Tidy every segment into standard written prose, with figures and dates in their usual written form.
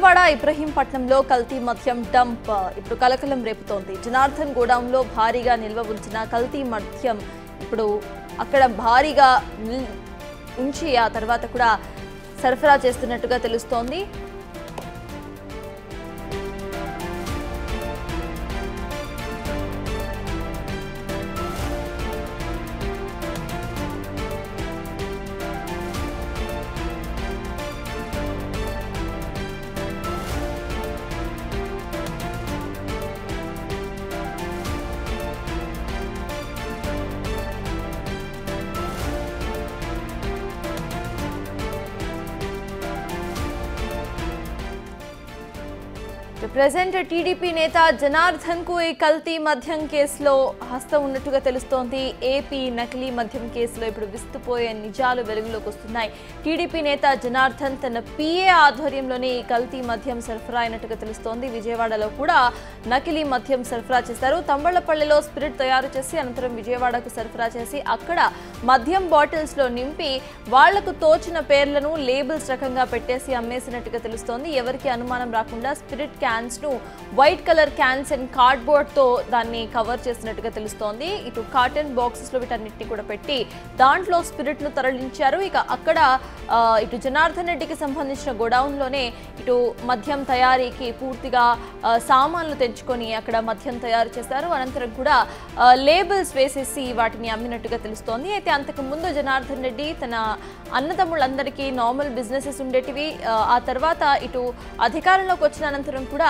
విజయవాడ ఇబ్రహీంపట్నంలో కల్తీ మద్యం డంప్ ఇప్పుడు కలకలం రేపుతోంది. జనార్దన్ గోడౌన్లో భారీగా నిల్వ ఉంచిన కల్తీ మద్యం ఇప్పుడు అక్కడ భారీగా ఉంచి ఆ తర్వాత కూడా సరఫరా చేస్తున్నట్టుగా తెలుస్తోంది. ప్రెజెంట్ టీడీపీ నేత జనార్దన్ కు ఈ కల్తీ మద్యం కేసులో హస్తం ఉన్నట్టుగా తెలుస్తోంది. ఏపీ నకిలీ మద్యం కేసులో ఇప్పుడు విస్తుపోయే నిజాలు వెలుగులోకి వస్తున్నాయి. టీడీపీ నేత జనార్దన్ తన పిఏ ఆధ్వర్యంలోనే ఈ కల్తీ మద్యం సరఫరా అయినట్టుగా తెలుస్తోంది. విజయవాడలో కూడా నకిలీ మద్యం సరఫరా చేశారు. తంబళ్లపల్లిలో స్పిరిట్ తయారు చేసి అనంతరం విజయవాడకు సరఫరా చేసి అక్కడ మద్యం బాటిల్స్ లో నింపి వాళ్లకు తోచిన పేర్లను లేబుల్స్ రకంగా పెట్టేసి అమ్మేసినట్టుగా తెలుస్తోంది. ఎవరికి అనుమానం రాకుండా స్పిరిట్ క్యాన్స్ ను white colour cans and cardboard తో దాన్ని కవర్ చేసినట్టుగా తెలుస్తోంది. ఇటు కాటన్ బాక్సెస్ లో వీటన్నిటిని కూడా పెట్టి దాంట్లో స్పిరిట్ ను తరలించారు. ఇక అక్కడ ఇటు జనార్దన్ రెడ్డికి సంబంధించిన గోడౌన్ లోనే ఇటు మద్యం తయారీకి పూర్తిగా సామాన్లు తెచ్చుకొని అక్కడ మద్యం తయారు చేశారు. అనంతరం కూడా లేబుల్స్ వేసేసి వాటిని అమ్మినట్టుగా తెలుస్తోంది. అయితే అంతకు ముందు జనార్దన్ రెడ్డి తన అన్నదమ్ములందరికీ నార్మల్ బిజినెసెస్ ఉండేటివి. ఆ తర్వాత ఇటు అధికారంలోకి వచ్చిన అనంతరం కూడా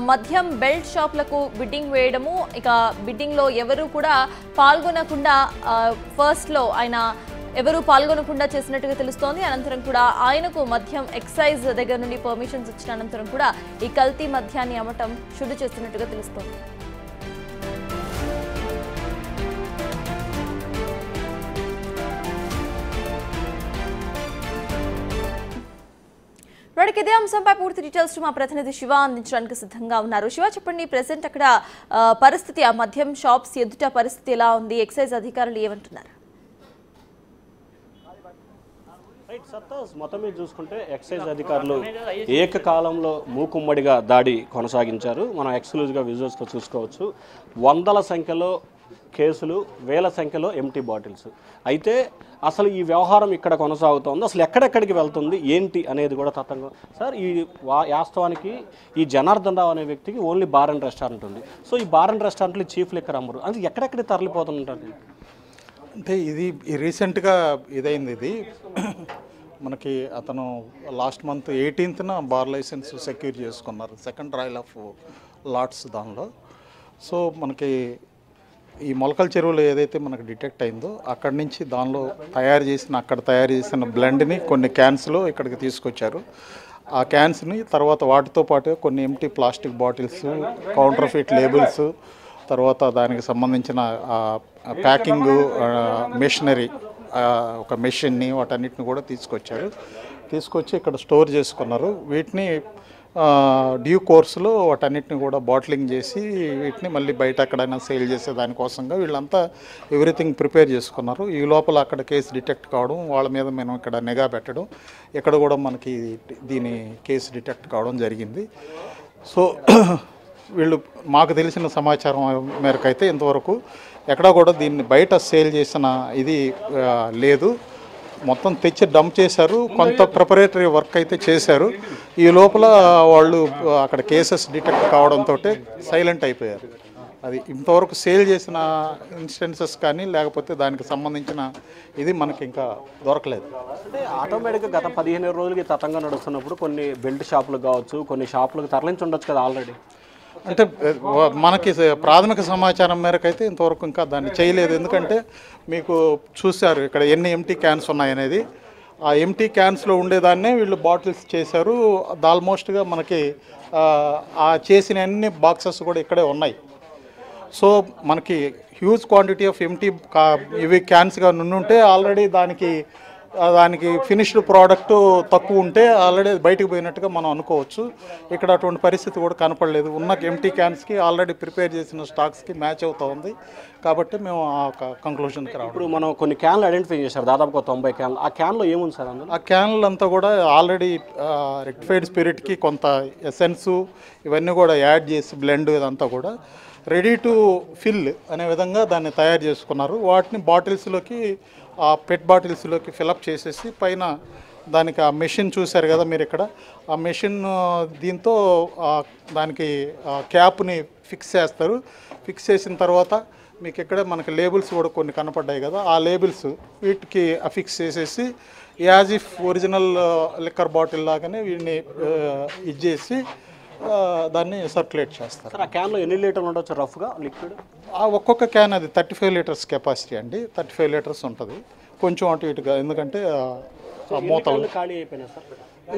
మద్యం బెల్ట్ షాప్లకు బిడ్డింగ్ వేయడము, ఇక బిడ్డింగ్ లో ఎవరు కూడా పాల్గొనకుండా ఫస్ట్ లో ఆయన ఎవరు పాల్గొనకుండా చేసినట్టుగా తెలుస్తోంది. అనంతరం కూడా ఆయనకు మద్యం ఎక్సైజ్ దగ్గర నుండి పర్మిషన్స్ ఇచ్చిన అనంతరం కూడా ఈ కల్తీ మద్యాన్ని అమ్మటం షురు చేస్తున్నట్టుగా తెలుస్తోంది. వాడికి ఇదే అంశంపై పూర్తి డీటెయిల్స్ మా ప్రతినిధి శివ అందించడానికి సిద్ధంగా ఉన్నారు. శివ, చెప్పండి, ప్రెసెంట్ అక్కడ పరిస్థితి, ఆ మద్యం షాప్స్ ఎదుట పరిస్థితి ఎలా ఉంది? ఎక్సైజ్ అధికారులు ఏమంటున్నారు? మొత్తం మీద చూసుకుంటే ఎక్సైజ్ అధికారులు ఏకకాలంలో మూకుమ్మడిగా దాడి కొనసాగించారు. మనం ఎక్స్క్లూజివ్గా విజువల్స్తో చూసుకోవచ్చు. వందల సంఖ్యలో కేసులు, వేల సంఖ్యలో ఎంటీ బాటిల్స్. అయితే అసలు ఈ వ్యవహారం ఇక్కడ కొనసాగుతోంది, అసలు ఎక్కడెక్కడికి వెళ్తుంది ఏంటి అనేది కూడా తతంగం. సార్, ఈ వాస్తవానికి ఈ జనార్దన్ రావు అనే వ్యక్తికి ఓన్లీ బార్ అండ్ రెస్టారెంట్ ఉంది. సో ఈ బార్ అండ్ రెస్టారెంట్లు చీఫ్ లిక్కర్ అమ్మరు, అది ఎక్కడెక్కడికి తరలిపోతుంటారు? అంటే ఇది రీసెంట్గా ఇదైంది. ఇది మనకి అతను లాస్ట్ మంత్ 18న బార్ లైసెన్స్ సెక్యూర్ చేసుకున్నారు, సెకండ్ ట్రయల్ ఆఫ్ లాట్స్ దానిలో. సో మనకి ఈ మొలకల చెరువులో ఏదైతే మనకు డిటెక్ట్ అయిందో అక్కడి నుంచి దానిలో అక్కడ తయారు చేసిన బ్లెండ్ని కొన్ని క్యాన్స్లో ఇక్కడికి తీసుకొచ్చారు. ఆ క్యాన్స్ని తర్వాత వాటితో పాటు కొన్ని empty plastic bottles, counter fit labels, తర్వాత దానికి సంబంధించిన ప్యాకింగ్ మెషినరీ, ఒక మెషిన్ని, వాటన్నిటిని కూడా తీసుకొచ్చి ఇక్కడ స్టోర్ చేసుకున్నారు. వీటిని డ్యూ కోర్సులో వాటన్నిటిని కూడా బాటిలింగ్ చేసి వీటిని మళ్ళీ బయట ఎక్కడైనా సేల్ చేసే దానికోసంగా వీళ్ళంతా ఎవ్రీథింగ్ ప్రిపేర్ చేసుకున్నారు. ఈ లోపల అక్కడ కేసు డిటెక్ట్ కావడం, వాళ్ళ మీద మేము ఇక్కడ నిఘా పెట్టడం, ఇక్కడ కూడా మనకి దీని కేసు డిటెక్ట్ కావడం జరిగింది. సో వీళ్ళు మాకు తెలిసిన సమాచారం మేరకు అయితే ఇంతవరకు ఎక్కడా కూడా దీన్ని బయట సేల్ చేసిన ఇది లేదు. మొత్తం తెచ్చి డంప్ చేశారు. కొంత ప్రిపరేటరీ వర్క్ అయితే చేశారు. ఈ లోపల వాళ్ళు అక్కడ కేసెస్ డిటెక్ట్ కావడంతో సైలెంట్ అయిపోయారు. అది ఇంతవరకు సేల్ చేసిన ఇన్స్టెన్సెస్ కానీ లేకపోతే దానికి సంబంధించిన ఇది మనకి ఇంకా దొరకలేదు. అంటే ఆటోమేటిక్గా గత 15 రోజులకి తతంగా నడుస్తున్నప్పుడు కొన్ని బెల్ట్ షాపులకు కావచ్చు, కొన్ని షాపులకు తరలించి ఉండొచ్చు కదా ఆల్రెడీ. అంటే మనకి ప్రాథమిక సమాచారం మేరకు అయితే ఇంతవరకు ఇంకా దాన్ని చేయలేదు. ఎందుకంటే మీకు చూశారు ఇక్కడ ఎన్ని ఎంటీ క్యాన్స్ ఉన్నాయనేది. ఆ ఎంటీ క్యాన్స్లో ఉండేదాన్నే వీళ్ళు బాటిల్స్ చేశారు. ఆల్మోస్ట్గా మనకి ఆ చేసిన అన్ని బాక్సెస్ కూడా ఇక్కడే ఉన్నాయి. సో మనకి హ్యూజ్ క్వాంటిటీ ఆఫ్ ఎంటీ ఇవి క్యాన్స్గా నుండుంటే ఆల్రెడీ దానికి దానికి ఫినిష్డ్ ప్రోడక్ట్ తక్కువ ఉంటే ఆల్రెడీ బయటకు పోయినట్టుగా మనం అనుకోవచ్చు. ఇక్కడ అటువంటి పరిస్థితి కూడా కనపడలేదు. ఉన్న ఎంటీ క్యాన్స్కి ఆల్రెడీ ప్రిపేర్ చేసిన స్టాక్స్కి మ్యాచ్ అవుతూ ఉంది. కాబట్టి మేము ఆ కంక్లూషన్కి రావడం. ఇప్పుడు మనం కొన్ని క్యాన్లు ఐడెంటిఫై చేశారు, దాదాపు 90 క్యాన్లు. ఆ క్యాన్లో ఏముంది సార్ అందులో? ఆ క్యాన్లు అంతా కూడా ఆల్రెడీ రెక్టిఫైడ్ స్పిరిట్కి కొంత ఎసెన్సు ఇవన్నీ కూడా యాడ్ చేసి బ్లెండ్ ఇదంతా కూడా రెడీ టు ఫిల్ అనే విధంగా దాన్ని తయారు చేసుకున్నారు. వాటిని బాటిల్స్లోకి, ఆ పెట్ బాటిల్స్లోకి ఫిలప్ చేసేసి పైన దానికి ఆ మెషిన్ చూశారు కదా మీరు ఇక్కడ, ఆ మెషిన్ దీంతో దానికి క్యాప్ని ఫిక్స్ చేస్తారు. ఫిక్స్ చేసిన తర్వాత మీకు ఇక్కడ మనకి లేబుల్స్ కూడా కొన్ని కనపడ్డాయి కదా, ఆ లేబుల్స్ వీటికి అఫిక్స్ చేసేసి as if original liquor bottle లాగానే వీటిని ఇచ్చేసి దాన్ని సర్క్యులేట్ చేస్తారు. సార్ ఆ క్యాన్లో ఎన్ని లీటర్లు ఉండొచ్చు రఫ్గా లిక్విడ్? ఆ ఒక్కొక్క క్యాన్ అది 35 లీటర్స్ కెపాసిటీ అండి. 35 లీటర్స్ ఉంటుంది, కొంచెం అటు ఇటుగా, ఎందుకంటే మూతలు ఖాళీ అయిపోయినాయి సార్.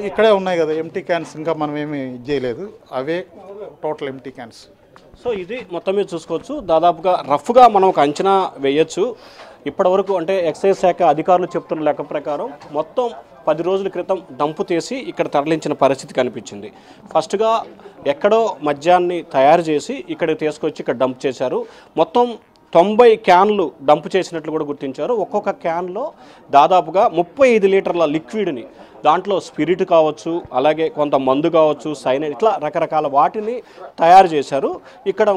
ఇక్కడే ఉన్నాయి కదా ఎంటీ క్యాన్స్, ఇంకా మనం ఏమి చేయలేదు, అవే టోటల్ ఎంటీ క్యాన్స్. సో ఇది మొత్తం మీద చూసుకోవచ్చు. దాదాపుగా రఫ్గా మనం ఒక అంచనా వేయచ్చు. ఇప్పటివరకు అంటే ఎక్సైజ్ శాఖ అధికారులు చెప్తున్న లెక్క ప్రకారం మొత్తం 10 రోజుల క్రితం డంపు తీసి ఇక్కడ తరలించిన పరిస్థితి కనిపించింది. ఫస్ట్గా ఎక్కడో మద్యాన్ని తయారు చేసి ఇక్కడికి తీసుకొచ్చి ఇక్కడ డంప్ చేశారు. మొత్తం 90 క్యాన్లు డంప్ చేసినట్లు కూడా గుర్తించారు. ఒక్కొక్క క్యాన్లో దాదాపుగా 35 లీటర్ల లిక్విడ్ని, దాంట్లో స్పిరిట్ కావచ్చు, అలాగే కొంత మందు కావచ్చు, సైనైడ్, ఇట్లా రకరకాల వాటిని తయారు చేశారు. ఇక్కడ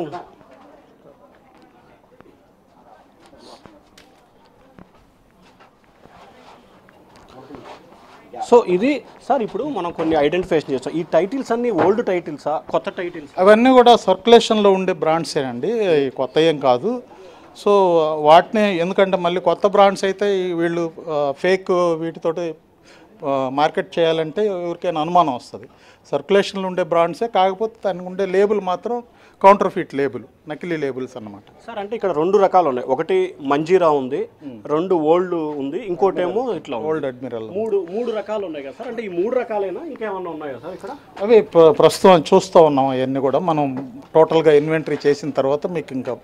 సో ఇది సార్ ఇప్పుడు మనం కొన్ని ఐడెంటిఫికేషన్ చేస్తాం. ఈ టైటిల్స్ అన్ని ఓల్డ్ టైటిల్సా, కొత్త టైటిల్స్? అవన్నీ కూడా సర్క్యులేషన్లో ఉండే బ్రాండ్సేనండి, కొత్త ఏం కాదు. సో వాటిని, ఎందుకంటే మళ్ళీ కొత్త బ్రాండ్స్ అయితే వీళ్ళు ఫేక్ వీటితోటి మార్కెట్ చేయాలంటే ఎవరికైనా అనుమానం వస్తుంది. సర్క్యులేషన్లో ఉండే బ్రాండ్సే, కాకపోతే దానికి ఉండే లేబుల్ మాత్రం కౌంటర్ ఫిట్ లేబుల్, నకిలీ లేబుల్స్ అన్నమాట. సార్ అంటే ఇక్కడ 2 రకాలు ఉన్నాయి. ఒకటి మంజీరా ఉంది, 2 ఓల్డ్ ఉంది, ఇంకోటేమో ఇట్లా ఓల్డ్ అడ్మిరల్. మూడు రకాలు ఉన్నాయి కదా సార్. అంటే ఈ 3 రకాలైనా ఇంకేమన్నా ఉన్నాయా సార్ ఇక్కడ? అవి ప్రస్తుతం చూస్తూ ఉన్నాం. అవన్నీ కూడా మనం టోటల్గా ఇన్వెంటరీ చేసిన తర్వాత మీకు ఇంకా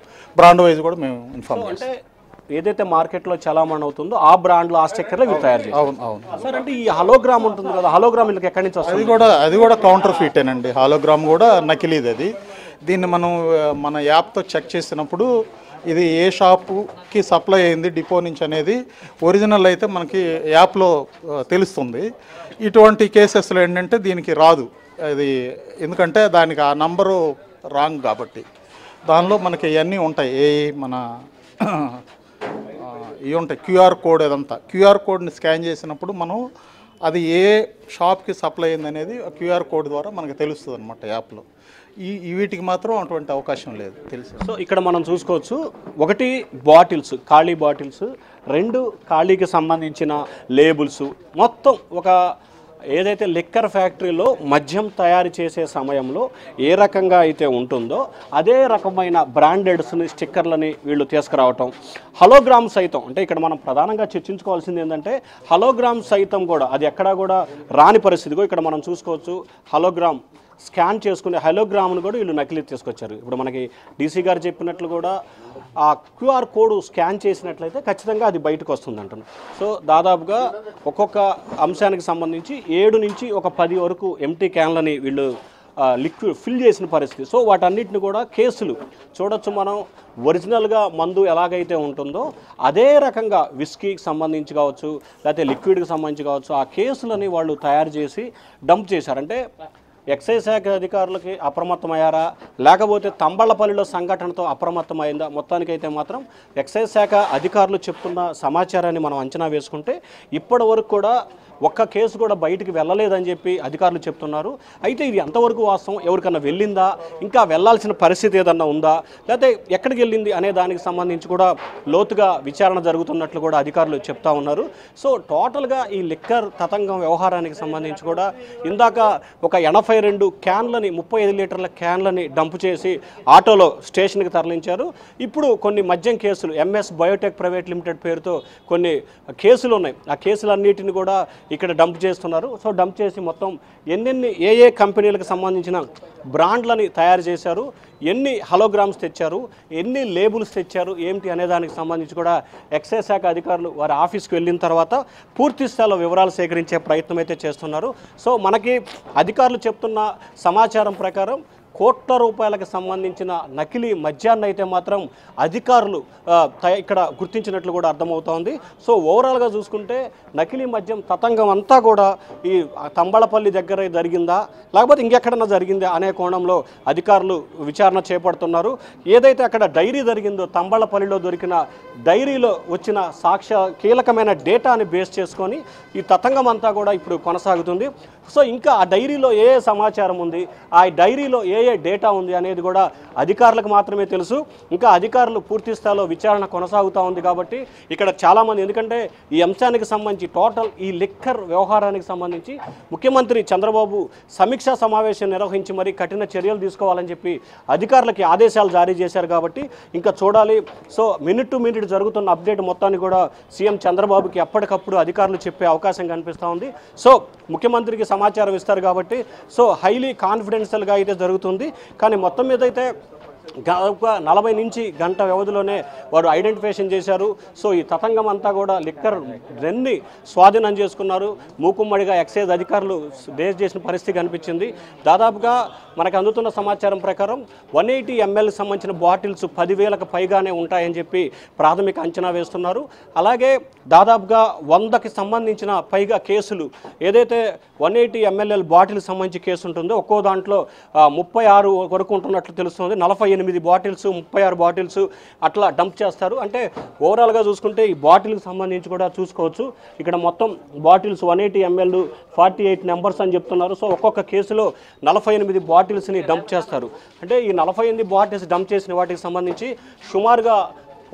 బ్రాండ్ వైజ్ కూడా మేము ఇన్ఫార్మ్ చేస్తాం. అంటే ఏదైతే మార్కెట్లో చలామణి అవుతుందో ఆ బ్రాండ్లో ఆ స్టిక్కర్లు ఇవి తయారు చేస్తారు. అవును అవును సార్. అంటే ఈ హలోగ్రామ్ ఉంటుంది కదా, హలోగ్రామ్ వీళ్ళకి ఎక్కడి నుంచి వస్తుంది? అది కూడా కౌంటర్ ఫిటేనండి. హాలోగ్రామ్ కూడా నకిలీది. అది దీన్ని మనం మన యాప్తో చెక్ చేసినప్పుడు ఇది ఏ షాపుకి సప్లై అయింది డిపో నుంచి అనేది ఒరిజినల్ అయితే మనకి యాప్లో తెలుస్తుంది. ఇటువంటి కేసెస్లో ఏంటంటే దీనికి రాదు అది, ఎందుకంటే దానికి ఆ నంబరు రాంగ్ కాబట్టి. దానిలో మనకి ఇవన్నీ ఉంటాయి, మన ఇవి ఉంటాయి, క్యూఆర్ కోడ్. ఇదంతా క్యూఆర్ కోడ్ని స్కాన్ చేసినప్పుడు మనం అది ఏ షాప్కి సప్లై అయింది అనేది క్యూఆర్ కోడ్ ద్వారా మనకు తెలుస్తుంది అనమాట యాప్లో. వీటికి మాత్రం అటువంటి అవకాశం లేదు, తెలుసు. సో ఇక్కడ మనం చూసుకోవచ్చు, ఒకటి బాటిల్స్, ఖాళీ బాటిల్స్, 2 ఖాళీకి సంబంధించిన లేబుల్స్, మొత్తం ఒక ఏదైతే లిక్కర్ ఫ్యాక్టరీలో మద్యం తయారు చేసే సమయంలో ఏ రకంగా అయితే ఉంటుందో అదే రకమైన బ్రాండెడ్స్ని, స్టిక్కర్లని వీళ్ళు తీసుకురావటం. హలోగ్రామ్ సైతం, అంటే ఇక్కడ మనం ప్రధానంగా చర్చించుకోవాల్సింది ఏంటంటే హలోగ్రామ్ సైతం కూడా అది ఎక్కడా కూడా రాని పరిస్థితిగో ఇక్కడ మనం చూసుకోవచ్చు. హలోగ్రామ్ స్కాన్ చేసుకునే హలోగ్రామ్ను కూడా వీళ్ళు నకిలీ తీసుకొచ్చారు. ఇప్పుడు మనకి డీసీ గారు చెప్పినట్లు కూడా ఆ క్యూఆర్ కోడ్ స్కాన్ చేసినట్లయితే ఖచ్చితంగా అది బయటకు వస్తుంది అంటున్నారు. సో దాదాపుగా ఒక్కొక్క అంశానికి సంబంధించి 7 నుంచి ఒక 10 వరకు ఎంటీ క్యాన్లని వీళ్ళు లిక్విడ్ ఫిల్ చేసిన పరిస్థితి. సో వాటన్నిటిని కూడా కేసులు చూడొచ్చు మనం. ఒరిజినల్గా మందు ఎలాగైతే ఉంటుందో అదే రకంగా విస్కీకి సంబంధించి కావచ్చు, లేకపోతే లిక్విడ్కి సంబంధించి కావచ్చు, ఆ కేసులని వాళ్ళు తయారు చేసి డంప్ చేశారంటే ఎక్సైజ్ శాఖ అధికారులకి అప్రమత్తమయ్యారా, లేకపోతే తంబళ్లపల్లిలో సంఘటనతో అప్రమత్తమైందా? మొత్తానికైతే మాత్రం ఎక్సైజ్ శాఖ అధికారులు చెప్తున్న సమాచారాన్ని మనం అంచనా వేసుకుంటే ఇప్పటి వరకు కూడా ఒక్క కేసు కూడా బయటికి వెళ్ళలేదని చెప్పి అధికారులు చెప్తున్నారు. అయితే ఇది ఎంతవరకు వాస్తవం, ఎవరికన్నా వెళ్ళిందా, ఇంకా వెళ్ళాల్సిన పరిస్థితి ఏదన్నా ఉందా, లేకపోతే ఎక్కడికి వెళ్ళింది అనే దానికి సంబంధించి కూడా లోతుగా విచారణ జరుగుతున్నట్లు కూడా అధికారులు చెప్తా ఉన్నారు. సో టోటల్గా ఈ లిక్కర్ తతంగం వ్యవహారానికి సంబంధించి కూడా ఇందాక ఒక 82 క్యాన్లని, 35 లీటర్ల క్యాన్లని డంప్ చేసి ఆటోలో స్టేషన్కి తరలించారు. ఇప్పుడు కొన్ని మద్యం కేసులు, ఎంఎస్ బయోటెక్ ప్రైవేట్ లిమిటెడ్ పేరుతో కొన్ని కేసులు ఉన్నాయి. ఆ కేసులన్నిటిని కూడా ఇక్కడ డంప్ చేస్తున్నారు. సో డంప్ చేసి మొత్తం ఏ కంపెనీలకు సంబంధించిన బ్రాండ్లని తయారు చేశారు, ఎన్ని హలోగ్రామ్స్ తెచ్చారు, ఎన్ని లేబుల్స్ తెచ్చారు ఏమిటి అనే దానికి సంబంధించి కూడా ఎక్సైజ్ శాఖ అధికారులు వారి ఆఫీస్కి వెళ్ళిన తర్వాత పూర్తి స్థాయిలో వివరాలు సేకరించే ప్రయత్నం అయితే చేస్తున్నారు. సో మనకి అధికారులు చెప్తున్న సమాచారం ప్రకారం కోట్ల రూపాయలకు సంబంధించిన నకిలీ మద్యాన్ని అయితే మాత్రం అధికారులు ఇక్కడ గుర్తించినట్లు కూడా అర్థమవుతోంది. సో ఓవరాల్గా చూసుకుంటే నకిలీ మద్యం తతంగం అంతా కూడా ఈ తంబళపల్లి దగ్గర జరిగిందా లేకపోతే ఇంకెక్కడన్నా జరిగిందా అనే కోణంలో అధికారులు విచారణ చేపడుతున్నారు. ఏదైతే అక్కడ డైరీ జరిగిందో తంబళపల్లిలో దొరికిన డైరీలో వచ్చిన కీలకమైన డేటాని బేస్ చేసుకొని ఈ తతంగం అంతా కూడా ఇప్పుడు కొనసాగుతుంది. సో ఇంకా ఆ డైరీలో ఏ సమాచారం ఉంది, ఆ డైరీలో ఏ డేటా ఉంది అనేది కూడా అధికారులకు మాత్రమే తెలుసు. ఇంకా అధికారులు పూర్తి స్థాయిలో విచారణ కొనసాగుతూ ఉంది. కాబట్టి ఇక్కడ చాలామంది, ఎందుకంటే ఈ అంశానికి సంబంధించి టోటల్ ఈ లిక్కర్ వ్యవహారానికి సంబంధించి ముఖ్యమంత్రి చంద్రబాబు సమీక్షా సమావేశం నిర్వహించి మరి కఠిన చర్యలు తీసుకోవాలని చెప్పి అధికారులకి ఆదేశాలు జారీ చేశారు. కాబట్టి ఇంకా చూడాలి. సో మినిట్ టు మినిట్ జరుగుతున్న అప్డేట్ మొత్తాన్ని కూడా సీఎం చంద్రబాబుకి ఎప్పటికప్పుడు అధికారులు చెప్పే అవకాశం కనిపిస్తూ ఉంది. సో ముఖ్యమంత్రికి సమాచారం ఇస్తారు కాబట్టి సో హైలీ కాన్ఫిడెన్షియల్గా అయితే జరుగుతుంది. కానీ మొత్తం మీద అయితే 40 నుంచి గంట వ్యవధిలోనే వారు ఐడెంటిఫికేషన్ చేశారు. సో ఈ తతంగం అంతా కూడా లిక్కర్ రెన్ని స్వాధీనం చేసుకున్నారు. మూకుమ్మడిగా ఎక్సైజ్ అధికారులు బేస్ చేసిన పరిస్థితి కనిపించింది. దాదాపుగా మనకు అందుతున్న సమాచారం ప్రకారం 180 ml సంబంధించిన బాటిల్స్ 10,000కు పైగానే ఉంటాయని చెప్పి ప్రాథమిక అంచనా వేస్తున్నారు. అలాగే దాదాపుగా 100కి సంబంధించిన పైగా కేసులు, ఏదైతే 180 ml బాటిల్కి సంబంధించి కేసు ఉంటుందో ఒక్కో దాంట్లో 36 వరకు ఉంటున్నట్లు తెలుస్తుంది. 48 బాటిల్స్, 36 బాటిల్స్ అట్లా డంప్ చేస్తారు. అంటే ఓవరాల్గా చూసుకుంటే ఈ బాటిల్కి సంబంధించి కూడా చూసుకోవచ్చు. ఇక్కడ మొత్తం బాటిల్స్ 180 ml 48 నెంబర్స్ అని చెప్తున్నారు. సో ఒక్కొక్క కేసులో 48 బాటిల్స్ని డంప్ చేస్తారు. అంటే ఈ 48 బాటిల్స్ డంప్ చేసిన వాటికి సంబంధించి సుమారుగా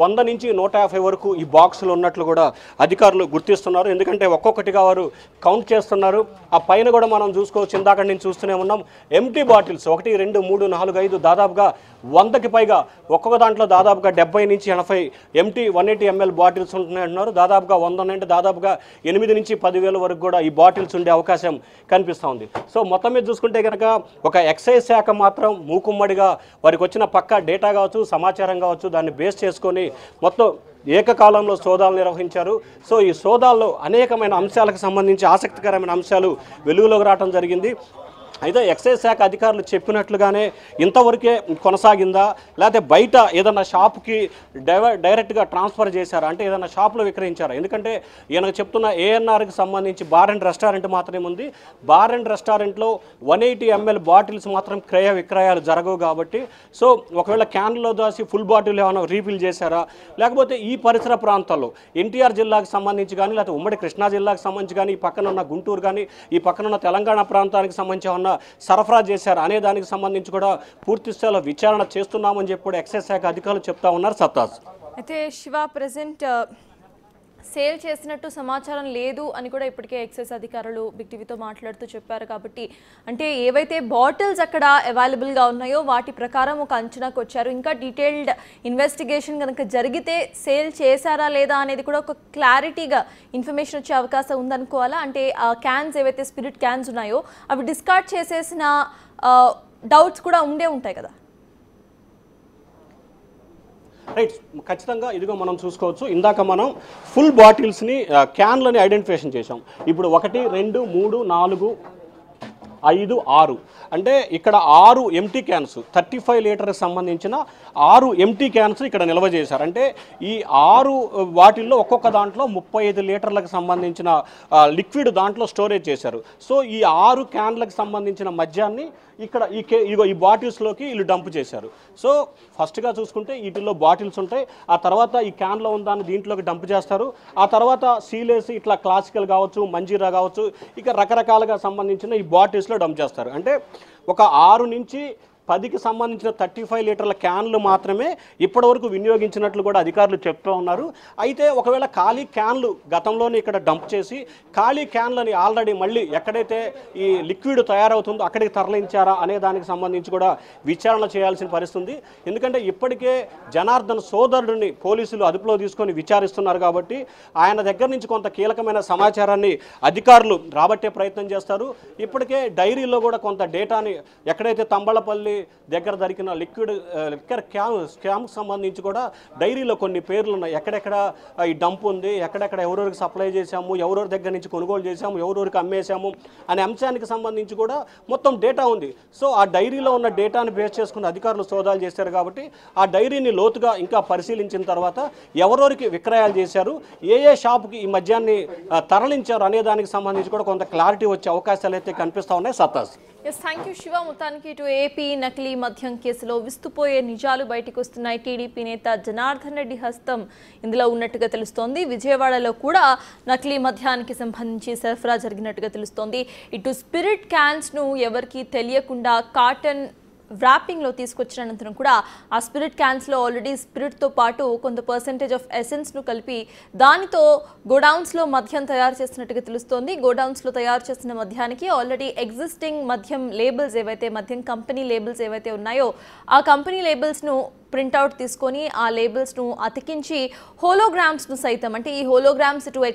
100 నుంచి 150 వరకు ఈ బాక్సులు ఉన్నట్లు కూడా అధికారులు గుర్తిస్తున్నారు. ఎందుకంటే ఒక్కొక్కటిగా వారు కౌంట్ చేస్తున్నారు. ఆ పైన కూడా మనం చూసుకోవచ్చు, ఇందాక నేను చూస్తూనే ఉన్నాం ఎంటీ బాటిల్స్ 1, 2, 3, 4, 5 దాదాపుగా 100కి పైగా, ఒక్కొక్క దాంట్లో దాదాపుగా 70 నుంచి 80 ఎంటీ 180 ml బాటిల్స్ ఉంటున్నాయి అంటున్నారు. దాదాపుగా 100 అంటే దాదాపుగా 8 నుంచి 10,000 వరకు కూడా ఈ బాటిల్స్ ఉండే అవకాశం కనిపిస్తూ ఉంది. సో మొత్తం మీద చూసుకుంటే కనుక ఒక ఎక్సైజ్ శాఖ మాత్రం మూకుమ్మడిగా వారికి వచ్చిన పక్కా డేటా కావచ్చు, సమాచారం కావచ్చు, దాన్ని బేస్ చేసుకొని మొత్తం ఏకకాలంలో సోదాలు నిర్వహించారు. సో ఈ సోదాల్లో అనేకమైన అంశాలకు సంబంధించి ఆసక్తికరమైన అంశాలు వెలుగులోకి రావడం జరిగింది. అయితే ఎక్సైజ్ శాఖ అధికారులు చెప్పినట్లుగానే ఇంతవరకే కొనసాగిందా, లేకపోతే బయట ఏదన్నా షాప్కి డైరెక్ట్గా ట్రాన్స్ఫర్ చేశారా, అంటే ఏదైనా షాప్లో విక్రయించారా? ఎందుకంటే ఈయనకు చెప్తున్న ఏఎన్ఆర్కి సంబంధించి బార్ అండ్ రెస్టారెంట్ మాత్రమే ఉంది. బార్ అండ్ రెస్టారెంట్లో 180 ml బాటిల్స్ మాత్రం క్రయ విక్రయాలు జరగవు. కాబట్టి సో ఒకవేళ క్యాన్లో దాసి ఫుల్ బాటిల్ ఏమైనా రీఫిల్ చేశారా, లేకపోతే ఈ పరిసర ప్రాంతాల్లో ఎన్టీఆర్ జిల్లాకు సంబంధించి కానీ, లేకపోతే ఉమ్మడి కృష్ణా జిల్లాకు సంబంధించి కానీ, ఈ పక్కన ఉన్న గుంటూరు కానీ, ఈ పక్కన ఉన్న తెలంగాణ ప్రాంతానికి సంబంధించి ఉన్న సరఫరా చేశారు అనే దానికి సంబంధించి కూడా పూర్తి స్థాయిలో విచారణ చేస్తున్నామని చెప్పి కూడా ఎక్సైజ్ శాఖ అధికారులు చెప్తా ఉన్నారు. సత్తాజ్ అయితే శివ ప్రెజెంట్ సేల్ చేసినట్టు సమాచారం లేదు అని కూడా ఇప్పటికే ఎక్సైజ్ అధికారులు బిగ్ టీవీతో మాట్లాడుతూ చెప్పారు. కాబట్టి అంటే ఏవైతే బాటిల్స్ అక్కడ అవైలబుల్గా ఉన్నాయో వాటి ప్రకారం ఒక అంచనాకు వచ్చారు. ఇంకా డీటెయిల్డ్ ఇన్వెస్టిగేషన్ కనుక జరిగితే సేల్ చేశారా లేదా అనేది కూడా ఒక క్లారిటీగా ఇన్ఫర్మేషన్ వచ్చే అవకాశం ఉందనుకోవాలా. అంటే ఆ క్యాన్స్ ఏవైతే స్పిరిట్ క్యాన్స్ ఉన్నాయో అవి డిస్కార్డ్ చేసేసిన డౌట్స్ కూడా ఉంటాయి కదా. రైట్, ఖచ్చితంగా ఇదిగో మనం చూసుకోవచ్చు. ఇందాక మనం ఫుల్ బాటిల్స్ని క్యాన్లని ఐడెంటిఫికేషన్ చేసాం. ఇప్పుడు 1, 2, 3, 4, 5, 6 అంటే ఇక్కడ 6 ఎంటీ క్యాన్స్ 35 లీటర్కి సంబంధించిన 6 ఎంటీ క్యాన్స్ ఇక్కడ నిల్వ చేశారు. అంటే ఈ 6 వాటిల్లో ఒక్కొక్క దాంట్లో 35 లీటర్లకు సంబంధించిన లిక్విడ్ దాంట్లో స్టోరేజ్ చేశారు. సో ఈ 6 క్యాన్లకు సంబంధించిన మద్యాన్ని ఇక్కడ ఈ బాటిల్స్లోకి వీళ్ళు డంప్ చేశారు. సో ఫస్ట్గా చూసుకుంటే వీటిల్లో బాటిల్స్ ఉంటాయి, ఆ తర్వాత ఈ క్యాన్లో ఉందాన్ని దీంట్లోకి డంప్ చేస్తారు, ఆ తర్వాత సీలేసి ఇట్లా క్లాసికల్ కావచ్చు, మంజీరా కావచ్చు, ఇక రకరకాలుగా సంబంధించిన ఈ బాటిల్స్లో డంప్ చేస్తారు. అంటే ఒక 6 నుంచి 10కి సంబంధించిన 35 లీటర్ల క్యాన్లు మాత్రమే ఇప్పటివరకు వినియోగించినట్లు కూడా అధికారులు చెప్తూ ఉన్నారు. అయితే ఒకవేళ ఖాళీ క్యాన్లు గతంలోనే ఇక్కడ డంప్ చేసి ఖాళీ క్యాన్లని ఆల్రెడీ మళ్ళీ ఎక్కడైతే ఈ లిక్విడ్ తయారవుతుందో అక్కడికి తరలించారా అనే దానికి సంబంధించి కూడా విచారణ చేయాల్సిన పరిస్థితి. ఎందుకంటే ఇప్పటికే జనార్దన్ సోదరుడిని పోలీసులు అదుపులో తీసుకొని విచారిస్తున్నారు కాబట్టి ఆయన దగ్గర నుంచి కొంత కీలకమైన సమాచారాన్ని అధికారులు రాబట్టే ప్రయత్నం చేస్తారు. ఇప్పటికే డైరీలో కూడా కొంత డేటాని ఎక్కడైతే తంబళపల్లి దగ్గర దొరికిన లిక్కర్ స్కామ్కి సంబంధించి కూడా డైరీలో కొన్ని పేర్లు ఉన్నాయి. ఎక్కడెక్కడ ఈ డంప్ ఉంది, ఎక్కడెక్కడ ఎవరెవరికి సప్లై చేశాము, ఎవరెవరి దగ్గర నుంచి కొనుగోలు చేశాము, ఎవరెవరికి అమ్మేశాము అనే అంశానికి సంబంధించి కూడా మొత్తం డేటా ఉంది. సో ఆ డైరీలో ఉన్న డేటాను బేస్ చేసుకుని అధికారులు సోదాలు చేశారు కాబట్టి ఆ డైరీని లోతుగా ఇంకా పరిశీలించిన తర్వాత ఎవరెవరికి విక్రయాలు చేశారు, ఏ షాపుకి ఈ మద్యాన్ని తరలించారు అనే దానికి సంబంధించి కూడా కొంత క్లారిటీ వచ్చే అవకాశాలు అయితే కనిపిస్తూ ఉన్నాయి. సత్తాస్. Thank you Shiva. మొత్తానికి ఇటు ఏపీ నకిలీ మద్యం కేసులో విస్తుపోయే నిజాలు బయటకు వస్తున్నాయి. టీడీపీ నేత జనార్దన్ రెడ్డి హస్తం ఇందులో ఉన్నట్టుగా తెలుస్తోంది. విజయవాడలో కూడా నకిలీ మద్యానికి సంబంధించి సరఫరా జరిగినట్టుగా తెలుస్తోంది. ఇటు స్పిరిట్ క్యాన్స్ను ఎవరికి తెలియకుండా కాటన్ వ్రాపింగ్లో తీసుకొచ్చిన అనంతరం కూడా ఆ స్పిరిట్ క్యాన్స్లో ఆల్రెడీ స్పిరిట్తో పాటు కొంత పర్సెంటేజ్ ఆఫ్ ఎసెన్స్ను కలిపి దానితో గోడౌన్స్లో మద్యం తయారు చేస్తున్నట్టుగా తెలుస్తోంది. గోడౌన్స్లో తయారు చేస్తున్న మద్యానికి ఆల్రెడీ ఎగ్జిస్టింగ్ మద్యం లేబుల్స్ ఏవైతే మద్యం కంపెనీ లేబుల్స్ ఏవైతే ఉన్నాయో ఆ కంపెనీ లేబుల్స్ను ప్రింట్అవుట్ తీసుకొని ఆ లేబుల్స్ను అతికించి హోలోగ్రామ్స్ను సైతం, అంటే ఈ హోలోగ్రామ్స్ ఇటు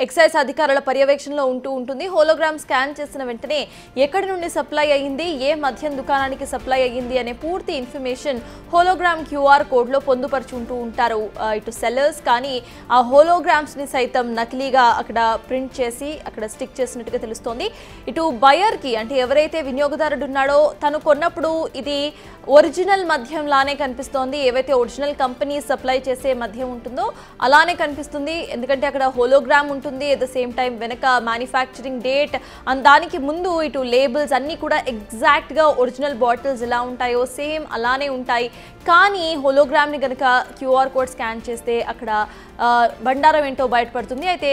ఎక్సైజ్ అధికారుల పర్యవేక్షణలో ఉంటుంది. హోలోగ్రామ్ స్కాన్ చేసిన వెంటనే ఎక్కడి నుండి సప్లై అయ్యింది, ఏ మద్యం దుకాణానికి సప్లై అయ్యింది అనే పూర్తి ఇన్ఫర్మేషన్ హోలోగ్రామ్ QR కోడ్లో పొందుపరుచుకుంటూ ఉంటారు ఇటు సెల్లర్స్. కానీ ఆ హోలోగ్రామ్స్ని సైతం నకిలీగా అక్కడ ప్రింట్ చేసి అక్కడ స్టిక్ చేసినట్టుగా తెలుస్తోంది. ఇటు బయర్కి, అంటే ఎవరైతే వినియోగదారుడు ఉన్నాడో తను కొన్నప్పుడు ఇది ఒరిజినల్ మద్యం లానే కనిపిస్తోంది. ఏవైతే ఒరిజినల్ కంపెనీ సప్లై చేసే మద్యం ఉంటుందో అలానే కనిపిస్తుంది. ఎందుకంటే అక్కడ హోలోగ్రామ్ ఉంటుంది, ఎట్ ద సేమ్ టైం వెనక మ్యానుఫ్యాక్చరింగ్ డేట్, దానికి ముందు ఇటు లేబుల్స్ అన్నీ కూడా ఎగ్జాక్ట్గా ఒరిజినల్ బాటిల్స్ ఎలా ఉంటాయో సేమ్ అలానే ఉంటాయి. కానీ హోలోగ్రామ్ని కనుక QR కోడ్ స్కాన్ చేస్తే అక్కడ బండారం ఏంటో బయటపడుతుంది. అయితే